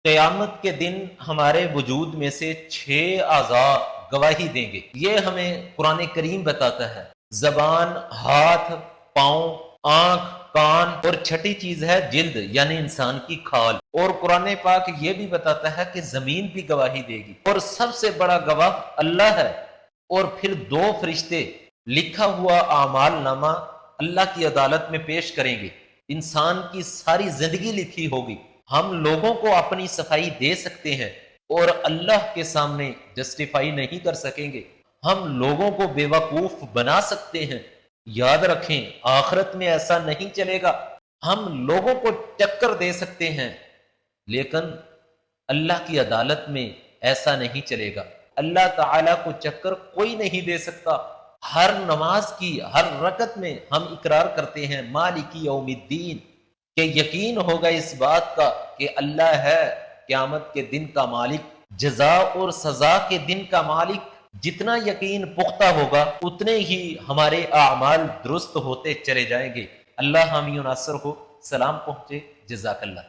قیامت کے دن ہمارے وجود میں سے 6 اعضاء گواہی دیں گے، یہ ہمیں قرآن کریم بتاتا ہے۔ زبان، ہاتھ، پاؤں، آنکھ، کان، اور چھٹی چیز ہے جلد یعنی انسان کی کھال۔ اور قرآن پاک یہ بھی بتاتا ہے کہ زمین بھی گواہی دے گی، اور سب سے بڑا گواہ اللہ ہے۔ اور پھر 2 فرشتے لکھا ہوا اعمال نامہ اللہ کی عدالت میں پیش کریں گے۔ انسان کی ساری زندگی لکھی ہوگی۔ ہم لوگوں کو اپنی صفائی دے سکتے ہیں اور اللہ کے سامنے جسٹیفائی نہیں کر سکیں گے۔ ہم لوگوں کو بے وقوف بنا سکتے ہیں۔ یاد رکھیں آخرت میں ایسا نہیں چلے گا۔ ہم لوگوں کو ٹکر دے سکتے ہیں لیکن اللہ کی عدالت میں ایسا نہیں چلے گا۔ اللہ تعالیٰ کو چکر کوئی نہیں دے سکتا۔ ہر نماز کی ہر رکعت میں ہم اقرار کرتے ہیں مالک یوم الدین، کہ یقین ہوگا اس بات کا کہ اللہ ہے قیامت کے دن کا مالک، جزا اور سزا کے دن کا مالک۔ جتنا یقین پختہ ہوگا اتنے ہی ہمارے اعمال درست ہوتے چلے جائیں گے۔ اللہ حامی و ناصر ہو۔ سلام پہنچے۔ جزاک اللہ۔